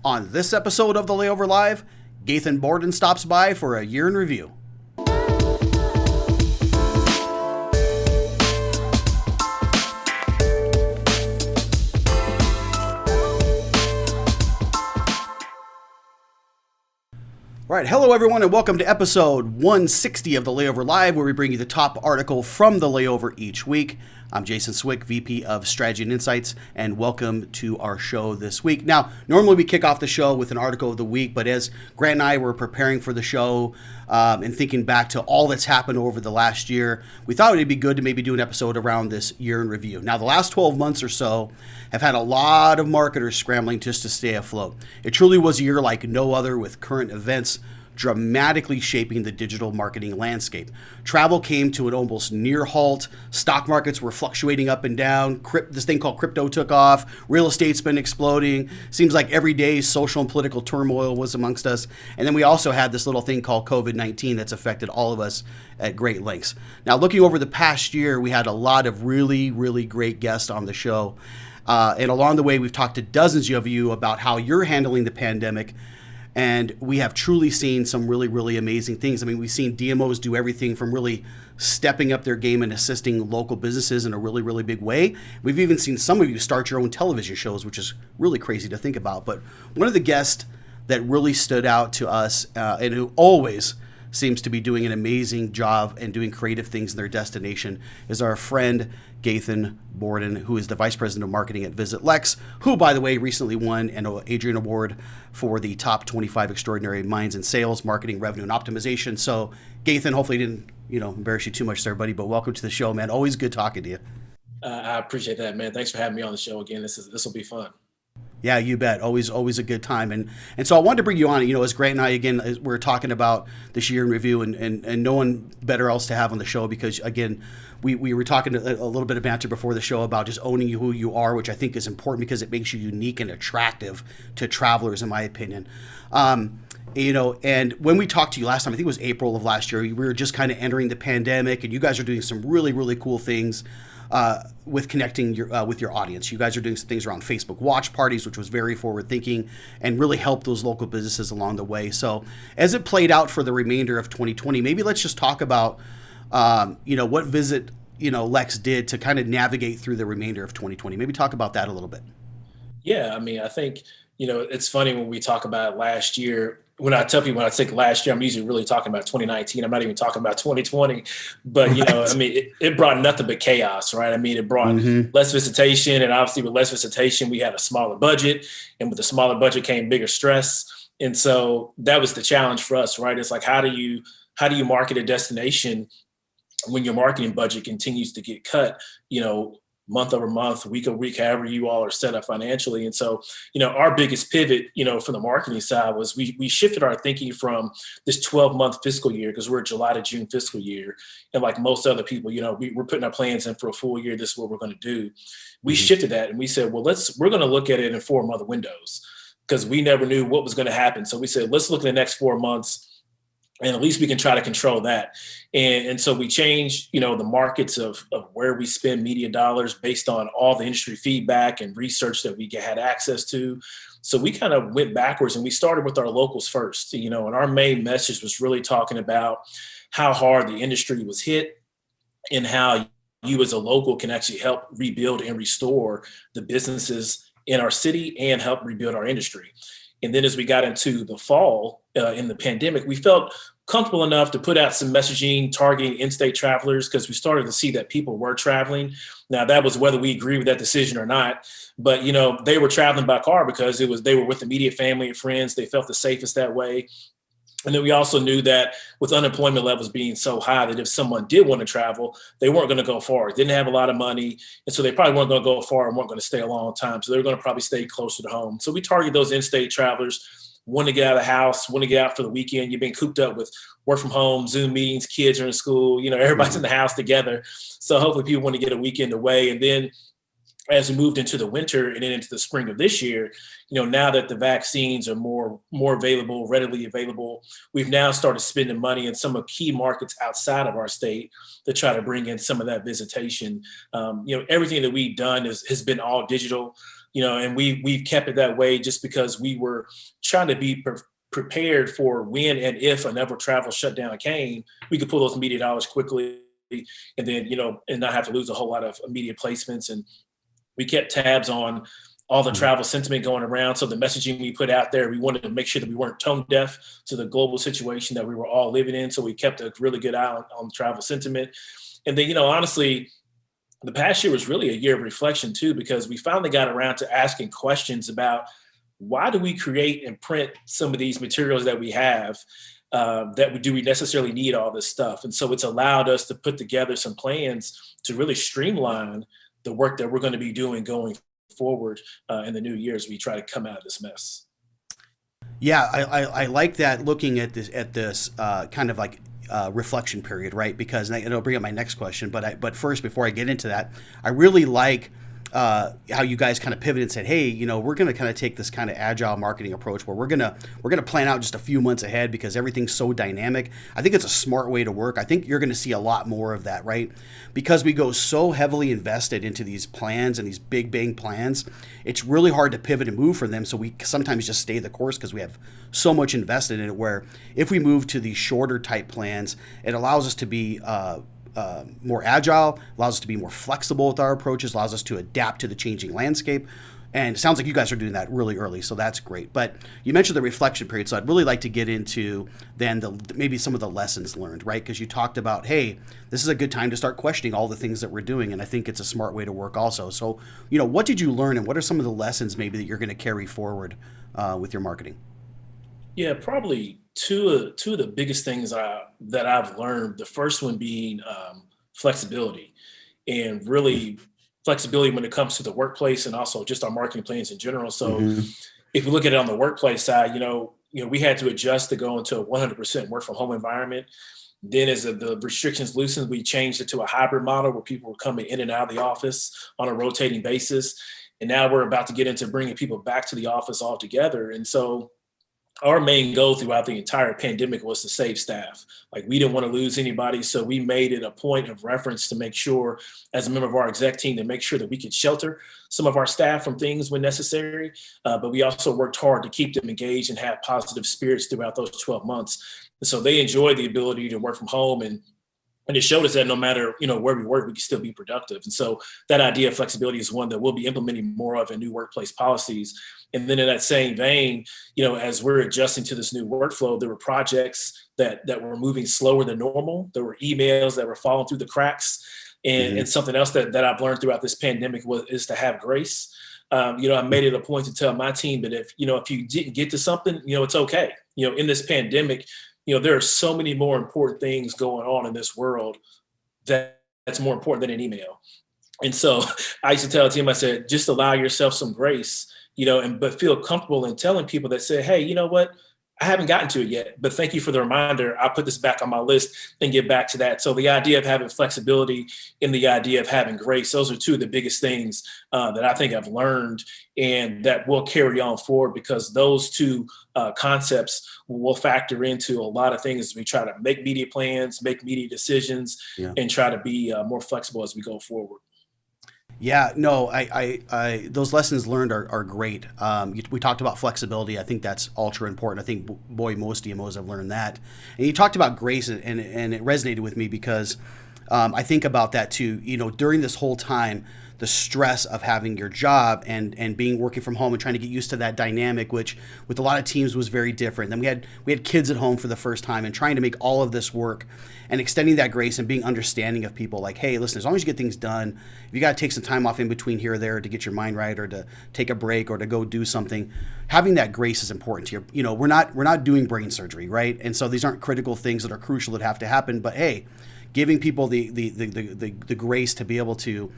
On this episode of the Layover Live, Gathan Borden stops by for a year in review. All right, hello everyone, and welcome to episode 160 of the Layover Live, where we bring you the top article from the Layover each week. I'm Jason Swick, VP of Strategy and Insights, and welcome to our show this week. Now, normally we kick off the show with an article of the week, but as Grant and I were preparing for the show and thinking back to all that's happened over the last year, we thought it'd be good to maybe do an episode around this year in review. Now, the last 12 months or so have had a lot of marketers scrambling just to stay afloat. It truly was a year like no other, with current events dramatically shaping the digital marketing landscape. Travel came to an almost near halt. Stock markets were fluctuating up and down. This thing called crypto took off. Real estate's been exploding. Seems like every day social and political turmoil was amongst us. And then we also had this little thing called COVID-19 that's affected all of us at great lengths. Now, looking over the past year, we had a lot of really, really great guests on the show. And along the way, we've talked to dozens of you about how you're handling the pandemic. And we have truly seen some really, really amazing things. I mean, we've seen DMOs do everything from really stepping up their game and assisting local businesses in a really, really big way. We've even seen some of you start your own television shows, which is really crazy to think about. But one of the guests that really stood out to us and who always seems to be doing an amazing job and doing creative things in their destination is our friend Gathan Borden, who is the Vice President of Marketing at Visit Lex, who, by the way, recently won an Adrian Award for the top 25 extraordinary minds in sales, marketing, revenue, and optimization. So, Gathan, hopefully didn't embarrass you too much there, buddy, but welcome to the show, man. Always good talking to you. I appreciate that, man. Thanks for having me on the show again. This will be fun. Yeah, you bet. Always a good time. And so I wanted to bring you on, as Grant and I, again, we're talking about this year in review, and no one better else to have on the show because, again, we were talking a little bit of banter before the show about just owning who you are, which I think is important because it makes you unique and attractive to travelers, in my opinion. And when we talked to you last time, I think it was April of last year, we were just kind of entering the pandemic, and you guys are doing some really, really cool things with connecting with your audience. You guys are doing some things around Facebook watch parties, which was very forward thinking and really helped those local businesses along the way. So as it played out for the remainder of 2020, maybe let's just talk about, what Visit, Lex did to kind of navigate through the remainder of 2020. Maybe talk about that a little bit. Yeah, I mean, I think, it's funny when we talk about last year. When I tell people when I think last year, I'm usually really talking about 2019. I'm not even talking about 2020. But, I mean, it brought nothing but chaos, right? I mean, it brought less visitation. And obviously with less visitation, we had a smaller budget. And with the smaller budget came bigger stress. And so that was the challenge for us, right? It's like, how do you market a destination when your marketing budget continues to get cut, month over month, week over week, however you all are set up financially. And so, our biggest pivot, from the marketing side was we shifted our thinking from this 12-month fiscal year, because we're a July to June fiscal year. And like most other people, we're putting our plans in for a full year. This is what we're going to do. We shifted that and we said, well, we're going to look at it in 4-month windows because we never knew what was going to happen. So we said, let's look at the next 4 months. And at least we can try to control that. And so we changed, the markets of where we spend media dollars based on all the industry feedback and research that we had access to. So we kind of went backwards and we started with our locals first, and our main message was really talking about how hard the industry was hit and how you as a local can actually help rebuild and restore the businesses in our city and help rebuild our industry. And then as we got into the fall in the pandemic, we felt comfortable enough to put out some messaging targeting in-state travelers because we started to see that people were traveling. Now, that was whether we agree with that decision or not. But, they were traveling by car because they were with immediate family and friends. They felt the safest that way. And then we also knew that with unemployment levels being so high that if someone did want to travel, they weren't going to go far, didn't have a lot of money. And so they probably weren't going to go far and weren't going to stay a long time. So they were going to probably stay closer to home. So we target those in-state travelers, want to get out of the house, want to get out for the weekend. You've been cooped up with work from home, Zoom meetings, kids are in school, everybody's in the house together. So hopefully people want to get a weekend away. And then as we moved into the winter and then into the spring of this year, now that the vaccines are more available, readily available, we've now started spending money in some of key markets outside of our state to try to bring in some of that visitation. Everything that we've done has been all digital. and we've kept it that way just because we were trying to be prepared for when and if another travel shutdown came, we could pull those media dollars quickly, and then, and not have to lose a whole lot of media placements. And we kept tabs on all the travel sentiment going around. So the messaging we put out there, we wanted to make sure that we weren't tone deaf to the global situation that we were all living in. So we kept a really good eye on travel sentiment. And then, honestly, the past year was really a year of reflection too, because we finally got around to asking questions about why do we create and print some of these materials that we have, do we necessarily need all this stuff? And so it's allowed us to put together some plans to really streamline the work that we're going to be doing going forward in the new year as we try to come out of this mess. Yeah, I like that, looking at this kind of like reflection period, right? Because it'll bring up my next question. But first, before I get into that, I really like how you guys kind of pivoted and said, hey, we're going to kind of take this kind of agile marketing approach where we're going to plan out just a few months ahead because everything's so dynamic. I think it's a smart way to work. I think you're going to see a lot more of that, right? Because we go so heavily invested into these plans and these big bang plans, it's really hard to pivot and move from them. So we sometimes just stay the course because we have so much invested in it, where if we move to these shorter type plans, it allows us to be more agile, allows us to be more flexible with our approaches, allows us to adapt to the changing landscape. And it sounds like you guys are doing that really early, so that's great. But you mentioned the reflection period, so I'd really like to get into then maybe some of the lessons learned, right? Because you talked about, hey, this is a good time to start questioning all the things that we're doing, and I think it's a smart way to work also. So, what did you learn, and what are some of the lessons maybe that you're going to carry forward with your marketing? Yeah, probably two of the biggest things that I've learned. The first one being flexibility, and really flexibility when it comes to the workplace and also just our marketing plans in general. So if you look at it on the workplace side, we had to adjust to go into a 100% work from home environment. Then as the restrictions loosened, we changed it to a hybrid model where people were coming in and out of the office on a rotating basis. And now we're about to get into bringing people back to the office altogether. And so our main goal throughout the entire pandemic was to save staff. Like, we didn't want to lose anybody. So we made it a point of reference to make sure, as a member of our exec team, to make sure that we could shelter some of our staff from things when necessary. But we also worked hard to keep them engaged and have positive spirits throughout those 12 months. And so they enjoyed the ability to work from home, and it showed us that no matter, where we work, we can still be productive. And so that idea of flexibility is one that we'll be implementing more of in new workplace policies. And then in that same vein, as we're adjusting to this new workflow, there were projects that were moving slower than normal. There were emails that were falling through the cracks. And something else that I've learned throughout this pandemic is to have grace. I made it a point to tell my team that if you didn't get to something, it's okay. In this pandemic, there are so many more important things going on in this world that's more important than an email. And so I used to tell the team, I said, just allow yourself some grace, but feel comfortable in telling people that say, hey, you know what? I haven't gotten to it yet, but thank you for the reminder. I'll put this back on my list and get back to that. So the idea of having flexibility and the idea of having grace, those are two of the biggest things that I think I've learned, and that will carry on forward, because those two concepts will factor into a lot of things as we try to make media plans, make media decisions, and try to be more flexible as we go forward. Yeah, no, I those lessons learned are great. We talked about flexibility. I think that's ultra important. I think, boy, most DMOs have learned that. And you talked about grace, and it resonated with me because I think about that too. During this whole time, the stress of having your job and being working from home and trying to get used to that dynamic, which with a lot of teams was very different. Then we had kids at home for the first time, and trying to make all of this work, and extending that grace and being understanding of people, like, hey, listen, as long as you get things done, if you got to take some time off in between here or there to get your mind right, or to take a break, or to go do something, having that grace is important to your, we're not doing brain surgery, right? And so these aren't critical things that are crucial that have to happen, but hey, giving people the grace to be able to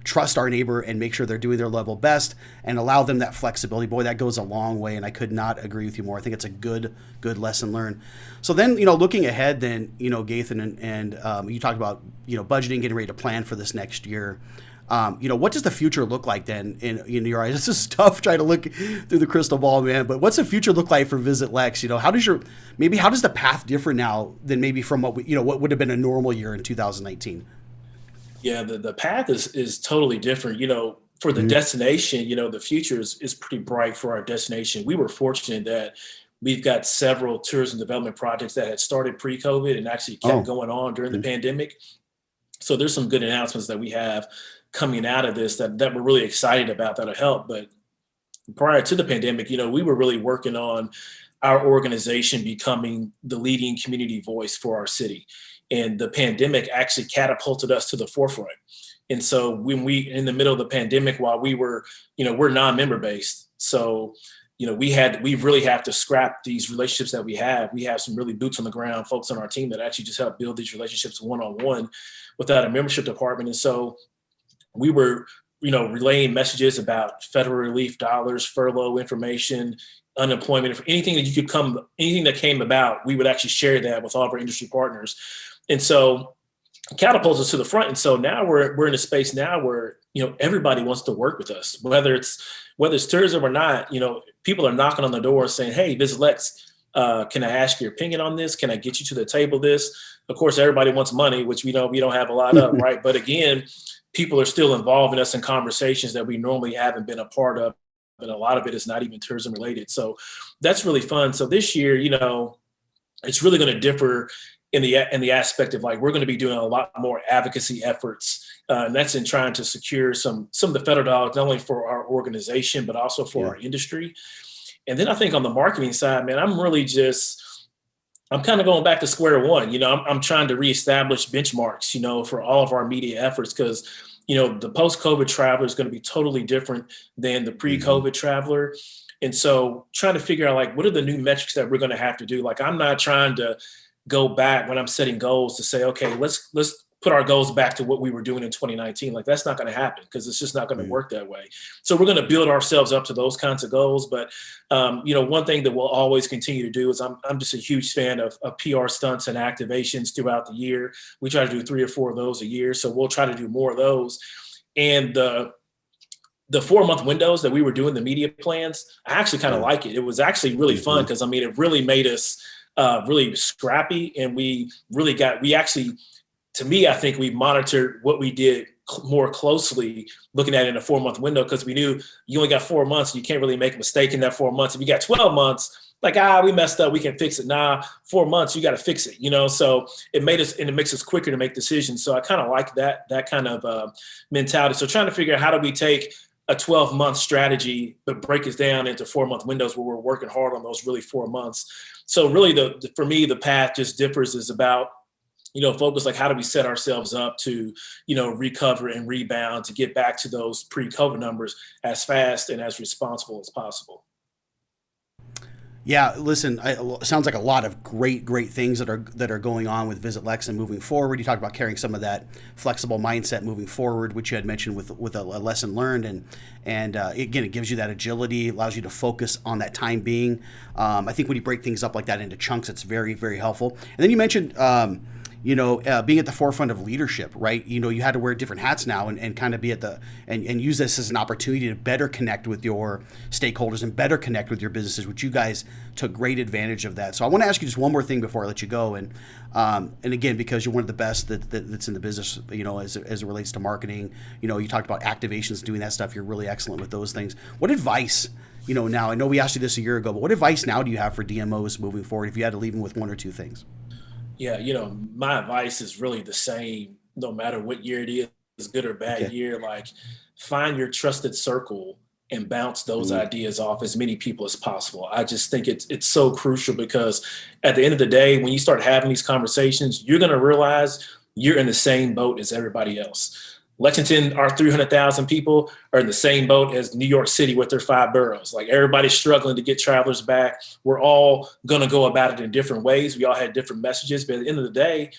trust our neighbor and make sure they're doing their level best, and allow them that flexibility. Boy, that goes a long way, and I could not agree with you more. I think it's a good lesson learned. So then, looking ahead then, Gathan, and you talked about, budgeting, getting ready to plan for this next year. What does the future look like then in your eyes? This is tough trying to look through the crystal ball, man, but what's the future look like for Visit Lex? How does the path differ now than maybe from what what would have been a normal year in 2019? Yeah, the path is totally different. for the Mhm. destination, the future is pretty bright for our destination. We were fortunate that we've got several tourism development projects that had started pre-COVID and actually kept Oh, going on during the mhm. pandemic. So there's some good announcements that we have coming out of this that we're really excited about that'll help. But prior to the pandemic, we were really working on our organization becoming the leading community voice for our city. And the pandemic actually catapulted us to the forefront. And so when in the middle of the pandemic, while we're non-member based. So, we really have to scrap these relationships that we have. We have some really boots on the ground folks on our team that actually just help build these relationships one-on-one without a membership department. And so we were, relaying messages about federal relief dollars, furlough information, unemployment, anything that came about, we would actually share that with all of our industry partners. And so catapults us to the front. And so now we're in a space now where, everybody wants to work with us, whether it's tourism or not. People are knocking on the door saying, "Hey, Visit Lex, can I ask your opinion on this? Can I get you to the table this?" Of course, everybody wants money, which we don't have a lot of, right? But again, people are still involving us in conversations that we normally haven't been a part of. And a lot of it is not even tourism related. So that's really fun. So this year, it's really going to differ in the aspect of, like, we're going to be doing a lot more advocacy efforts. And that's in trying to secure some of the federal dollars, not only for our organization, but also for our industry. And then I think on the marketing side, man, I'm kind of going back to square one. I'm trying to reestablish benchmarks, for all of our media efforts, because, the post-COVID traveler is going to be totally different than the pre-COVID traveler. And so trying to figure out, like, what are the new metrics that we're going to have to do? Like, I'm not trying to go back when I'm setting goals to say, okay, let's put our goals back to what we were doing in 2019. Like, that's not going to happen, because it's just not going to work that way. So we're going to build ourselves up to those kinds of goals. But, one thing that we'll always continue to do is I'm just a huge fan of PR stunts and activations throughout the year. We try to do 3 or 4 of those a year. So we'll try to do more of those. And the 4-month windows that we were doing, the media plans, I actually kind of like it. It was actually really fun, because it really made us really scrappy. And to me, I think we monitored what we did more closely, looking at it in a 4-month window, because we knew you only got 4 months. And you can't really make a mistake in that 4 months. If you got 12 months, like, we messed up, we can fix it. 4 months, you got to fix it, So it makes us quicker to make decisions. So I kind of like that kind of mentality. So trying to figure out, how do we take a 12-month strategy, but break it down into 4-month windows where we're working hard on those really 4 months. So really for me, the path just differs, is about, focus, like, how do we set ourselves up to, recover and rebound to get back to those pre-COVID numbers as fast and as responsible as possible. Yeah, listen, it sounds like a lot of great things that are going on with Visit Lex and moving forward. You talked about carrying some of that flexible mindset moving forward, which you had mentioned with a lesson learned, and again, it gives you that agility, allows you to focus on that time being. I think when you break things up like that into chunks, it's very, very helpful. And then you mentioned being at the forefront of leadership, right? You had to wear different hats now and kind of be and use this as an opportunity to better connect with your stakeholders and better connect with your businesses, which you guys took great advantage of that. So I want to ask you just one more thing before I let you go. And again, because you're one of the best that's in the business, as it relates to marketing, you talked about activations, doing that stuff. You're really excellent with those things. What advice, now, I know we asked you this a year ago, but what advice now do you have for DMOs moving forward, if you had to leave them with 1 or 2 things? Yeah, my advice is really the same, no matter what year it is, good or bad year. Like, find your trusted circle and bounce those ideas off as many people as possible. I just think it's so crucial, because at the end of the day, when you start having these conversations, you're going to realize you're in the same boat as everybody else. Lexington, our 300,000 people, are in the same boat as New York City with their 5 boroughs. Like, everybody's struggling to get travelers back. We're all going to go about it in different ways. We all had different messages, but at the end of the day,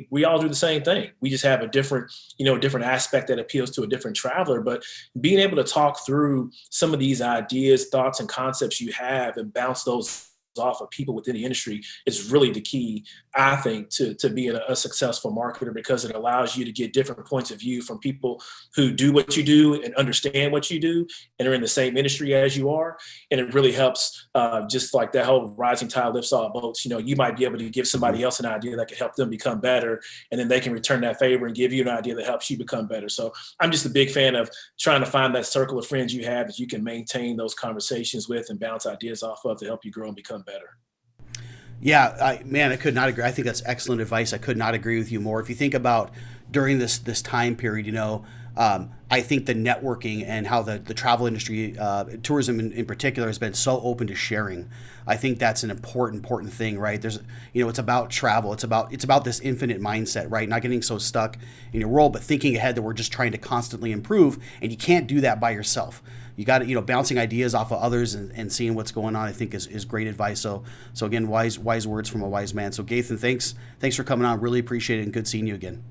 we all do the same thing. We just have a different aspect that appeals to a different traveler. But being able to talk through some of these ideas, thoughts, and concepts you have, and bounce those off of people within the industry is really the key, I think, to being a successful marketer, because it allows you to get different points of view from people who do what you do and understand what you do and are in the same industry as you are. And it really helps, just like that whole rising tide lifts all boats. You might be able to give somebody else an idea that could help them become better, and then they can return that favor and give you an idea that helps you become better. So I'm just a big fan of trying to find that circle of friends you have that you can maintain those conversations with and bounce ideas off of to help you grow and become better. Yeah, I could not agree. I think that's excellent advice. I could not agree with you more. If you think about during this time period, I think the networking and how the travel industry, tourism in particular, has been so open to sharing. I think that's an important thing, right? There's, it's about travel. It's about this infinite mindset, right? Not getting so stuck in your role, but thinking ahead that we're just trying to constantly improve, and you can't do that by yourself. You got to, bouncing ideas off of others and seeing what's going on, I think is great advice. So again, wise words from a wise man. So Gathan, thanks for coming on. Really appreciate it, and good seeing you again.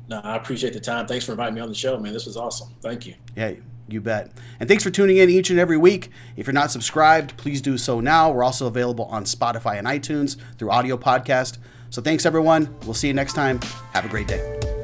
No, I appreciate the time. Thanks for inviting me on the show, man. This was awesome. Thank you. Yeah, you bet. And thanks for tuning in each and every week. If you're not subscribed, please do so now. We're also available on Spotify and iTunes through audio podcast. So thanks, everyone. We'll see you next time. Have a great day.